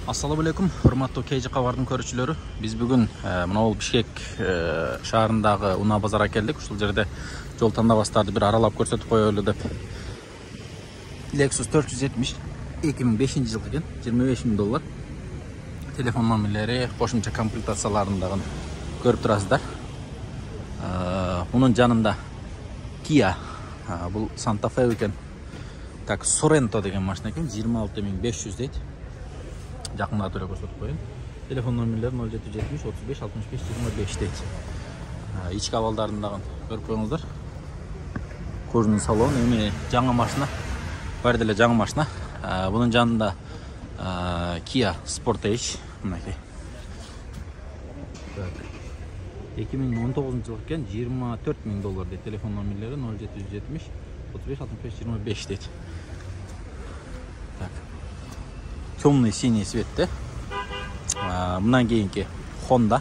Assalamu alaikum, hurmatlı KG Кабардын көрүүчүлөрү. Биз бүгүн мына Бишкек шаарындагы Уна базарга келдик. Ушул жерде жол тандабастарды бир аралап көрсөтүп коелу деп. Lexus 470 2005-жылкы экен, $25,000. Телефон номерлери, кошумча комплектацияларындагы көрүп турасыздар. Мунун жанында Kia, бул Santa Fe экен. Так, Sorento деген машина экен, 26,500 дейт. Жақында түрі көрсетіп қойын. Телефон номерлері 0770 35 65 25 дейт. Ички абалдарындағын көріп қойыңыздар. Кожаный салон, эми жаңа машина. Бәрі деле жаңа машина. Бұның жанында Kia Sportage. 2019 жылы екен, $24,000 дейт. Телефон номерлері 0770 35 65 25 дейт. Темный синий цветте. Мындан кейинки Honda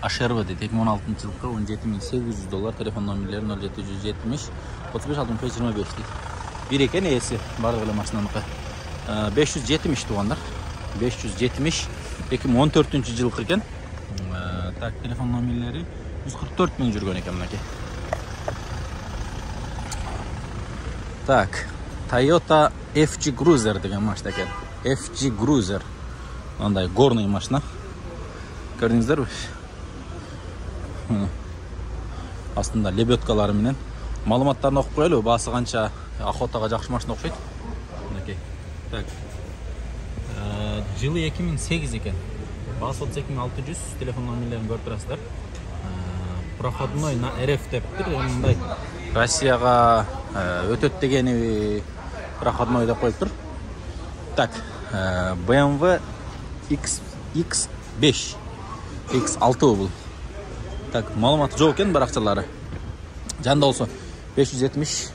HRV дейт. 2016 жылкы $17,800. Телефон номерлери 0770 35 65 25 дейт. Бир экен ээси бардык эле машинаныкы. 570 туугандар. 570 2014 жылкы экен. Так, телефон номерлери 144 миң жүргөн экен мынакей. Так, Toyota FG Cruiser деген машина екен. FG Cruiser. Андай горный машина. Көрдіңіздер бе? Астында лебедкалары менен. Малыматтарын оқып қоялы, басы қанша охотаға жақшы машина оқшайды. Так. Жылы 2008 екен. Басы 32,600, телефон номерлерін көріп тұрасыздар. Проходной на РФ дептір. Россияға өтөт дегені проходной деп қойып тұр. Так, BMW X5 X6 бұл. Так, малыматы жоқ екен бір ақчалары. Жанында олса 570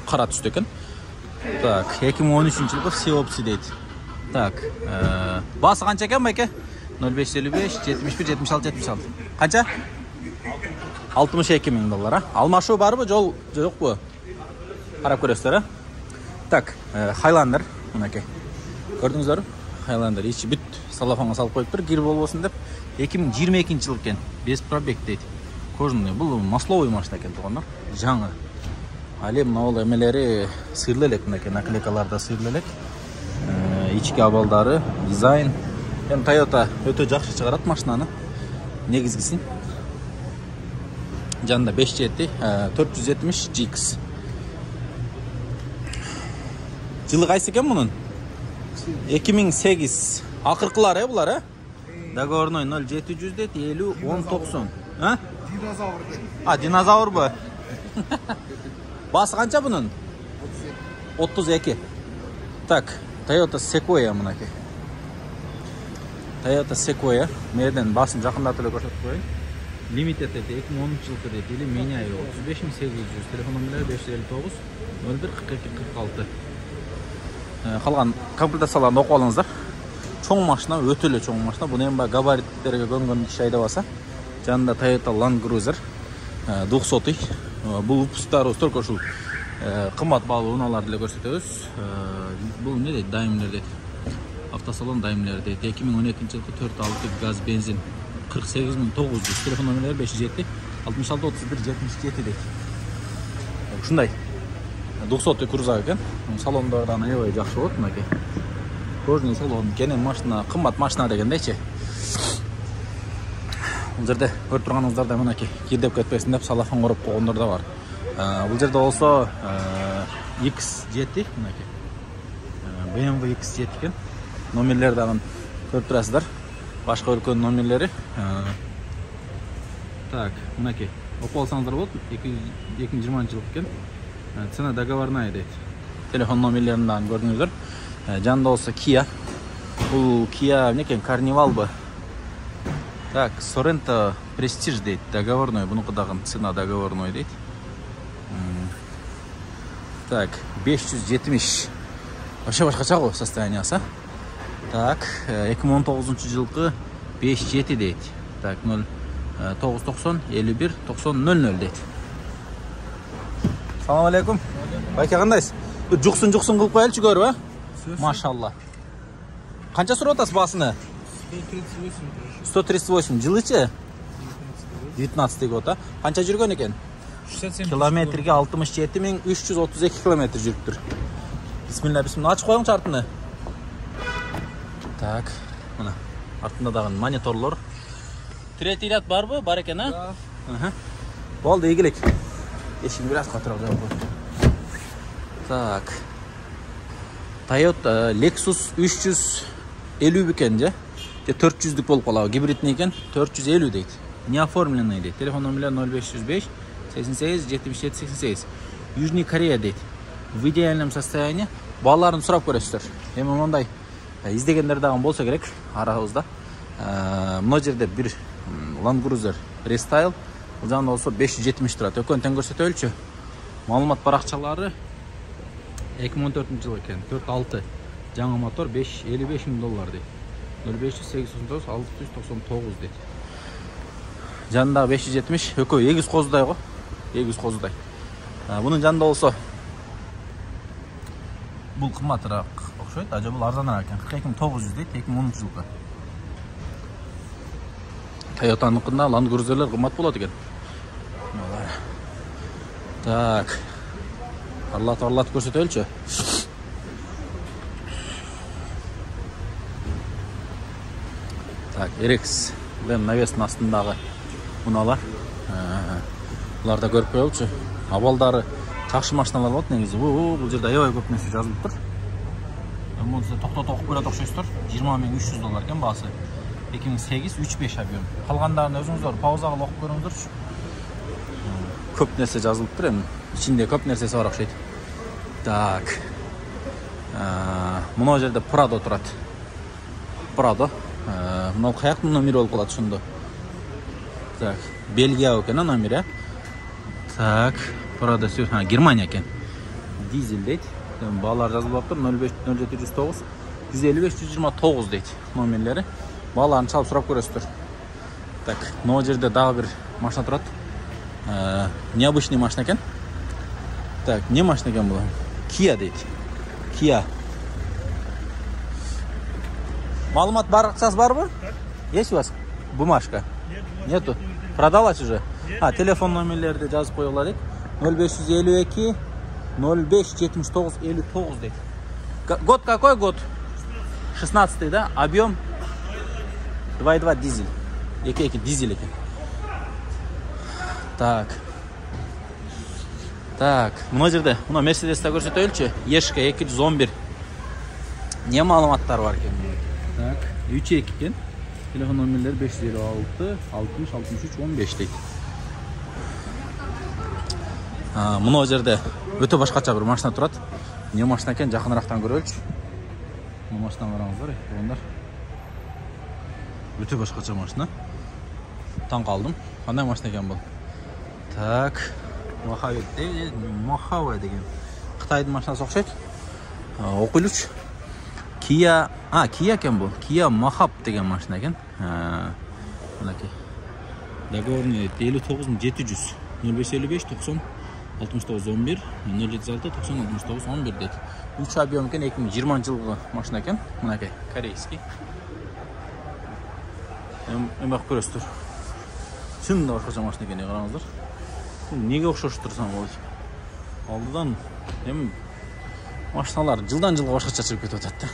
қара түсті екен. Так, 2013 жылғы Seopsi дейді. Так, басы қанша екен байке? 0555 71 76 76. Қанша? $62,000. Алмашу бар бі? Жол жоқ бі? Қарап көресіздер. Так, Highlander. Көрдіңіздер? Highlander. Ичі бүт салафанға салып қойып тұр. Гир болсын деп. 2022 жыл екен. Без пробег дейді. Кожаный. Бұл масловый машина екен тұғандар. Жаңы. Әлем мынау емелері сырлелек. Наклейкаларда сырлелек. Ички абалдары, дизайн. Toyota өте жақсы шығарады машинаны. Негізгісін. Жанында 5 жеті, 470 GX. Жылы қайсы екен мұның? 2008. Ақырқылар бұлар, Договорной 0700 дейт, 50 10 90. Динозавр дейт. Динозавр бұ. Басы қанша бұның? 32. Так, Toyota Sequoia мұнаке. Toyota Sequoia. Мерден басын жақындатылы көрсетіп қойын. Limited 2013 жылқы дейт, или меняю 35,800, телефон номерлері 559 01 42 46. Қалған комплектацияларын оқып алыңыздар. Чоң машина, өтілі чоң машина. Бұны ең ба габариттерге көнгөн киши айдабаса. Жанында Toyota Land Cruiser 200. Бұл выпустары столько ушул қымбат бағалы уналарды деле көрсөтөбүз. Бұл не дейт? Daimler дейт. Автосалон Daimler дейт. 2012 жылкы 4.6 газ бензин 48,900. Телефон номерлері 507 66 31 77 дейт. Ушундай 200 крузак екен. Салондардан аябай жакшы болот мынакей. Кожаный салон, кенен машина, кымбат машина дегендейчи. Бул жерде көрүп турганыңыздарда мынакей кирдеп кетпесин деп салафан коруп койгондор да бар. Бул жерде болсо X7 мынакей. BMW X7 екен. Номерлери дагы көрүп турасыздар. Башка өлкөнүн номерлери. Так, мынакей. Окуп алсаңыздар болот. 2020 жыл экен. Цена договорная дейт. Телефон номерлерин дагы көрдүңүздөр. Жанында болсо Kia. Бул Kia некен Carnival бы. Так, Sorento Prestige дейт. Договорной. Бунуку дагы цена договорной дейт. Так, 570. Вообще башкача го состояниясы. Так, 2019 жылкы 57 дейт. Так, 990 51 90 00 дейт. Салам алейкум. Байке қандайсыз? Жуксын кылып коелчу көрүп, а? Машалла. Канча сурап атасыз басыны? 138. Жылычы? 19 год, а? Канча жүргөн экен? 67 Километрге 67.332 километр жүрүптүр. Бисмилла, ачып коюңчу артыны. Так, мына артында дагы мониторлор. Третий ряд барбы? Бар экен, а? Болду, ийгилик. Эшигин бир аз катыраак жаап кой. Так. Toyota Lexus 350 бекен же? 400'лük болуп калабы, гибридный экен, 450 дейт. Не оформленный дейт. Телефон номерлер 0505 88 77 88. Южный Корея дейт. В идеальном состоянии. Балаларын сурап көрөсүздөр. Эми мондай издегендер дагы болсо керек арабызда. Мына жерде бир Land Cruiser Restyle. Бул жагында болсо 570 турат. Өкөн тең көрсөтөлчү. Маалымат баракчалары 2014 жыл экен. 4.6 жаңы мотор $55.000 дейт. 0589 699 дейт. Жанында 570, өкө эгиз козудай го. Эгиз козудай. Бунун жанында болсо бул кымбатыраак окшойт, ажа бул арзаныраак экен. 42.900 дейт, 2010 жылкы. Toyota'ныкында Land Cruiser'ler кымбат болот экен. Так. Арлат көрсөтөлчү. Так, RX. Бен навестин астындагы муналар. Буларда көрүп коелчу. Абалдары жакшы машиналар болот негизи. Бул жерде аябай көп нерсе жазылып тур. Муну токтотуп окуп көрөт окшойсуздар. $20.300 экен баасы. 2008 3.5 объем. Калгандарын өзүңүздөр паузага окуп көрүңүздөрчү. Көп нерсе жазылып тур эми. İçinde көп нерсеси бар окшойт. Так. Мына жерде Prado турат. Prado. Мына каяктын номери болуп калат ошондо. Так, Бельгия экен номери. Так, Prado сүйөт. Германия экен. Дизель дейт. Баалар жазылып тур. 05009 155 129 дейт номерлери. Бааларын чалып сурап көрөсүздөр. Так, мына жерде дагы бир машина турат. Необычный машина экен. Так, не машина экен бул? Kia дейт. Kia. Маалымат баракчасы барбы? Есть у вас бумажка? Нету. Продалась уже? Телефон номерлерди жазып коюла дейт. 0552 05 79 59 дейт. Год какой год? 16-й, да? Объем 2.2 дизель. Эки дизель экен. Так. Так, мына жерде, мына Mercedes'te көрсөтөлчү. Ешка 211. Не маалыматтар бар экен? Так, 3.2 экен. Телефон номерлери 556 60 63 15 дейт. Мына жерде өтө башкача бир машина турат. Не машина экен? Жакынырактан көрөлчү. Мына машинаны караңыздар, тугандар. Өтө башкача машина. Таң калдым. Кандай машина экен бул? Так, Мохаве деген Кытайдын машинасы окшойт. Окуйлучу. Kia, Kia экен бул. Kia Mohawk деген машина экен. Мынакей. Договорный 59700 0555 90 69 11 076 90 69 11 дейт. 3 объем экен, 2020 жылгы машина экен. Мынакей, корейский. Эми көрөсүздөр. Чынында башкача машина экен, караңыздар. Неге окшош турсам болот? Алдыдан эми машиналар жылдан жылга башкача чыгып кетип атат да.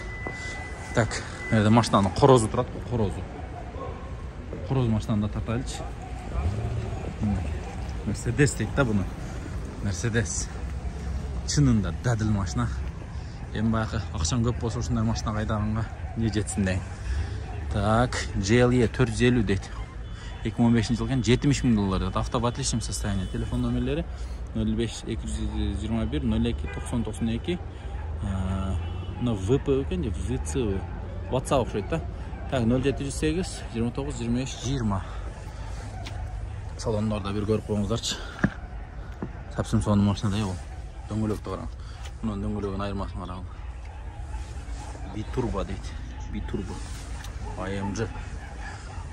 Так, эде машинанын корозу турат, корозу. Короз машинаны да тартайлычы. Mercedes дейт да буну. Mercedes. Чынында дадыл машина. Эми баягы акчаң көп болсо ушундай машина кайдаганга не жетсин дейм. Так, GLE 450 дейт. 2015 жыл экен, $70.000. Авто в отличном состоянии. Телефон номерлери 05 221 02 90 92. Но ВП экен же ВЦ. WhatsApp окшойт да. Так, 0708 29 25 20. Салондорда бир көрүп коюңуздарчы. Сапсым сонун машина да бул. Дөңгөлөктү караң. Мунун дөңгөлөгүнүн айырмасын караң. Biturbo дейт. Biturbo. AMG.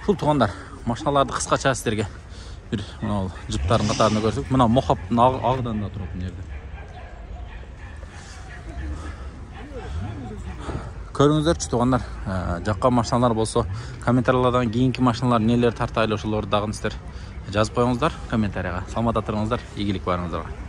Шул тугандар, машиналарды кыскача сиздерге бир мына жыптардын катарында көрсөк, мына Mohawk'тын агыдан да турат мына жерде. Көрүңүздөрчү туугандар, жаккан машиналар болсо, комментариялардан кийинки машиналар нелер тартайлы ошолорду дагы сиздер жазып коюңуздар комментарияга. Саламатта туруңуздар, ийгилик барыңыздарга.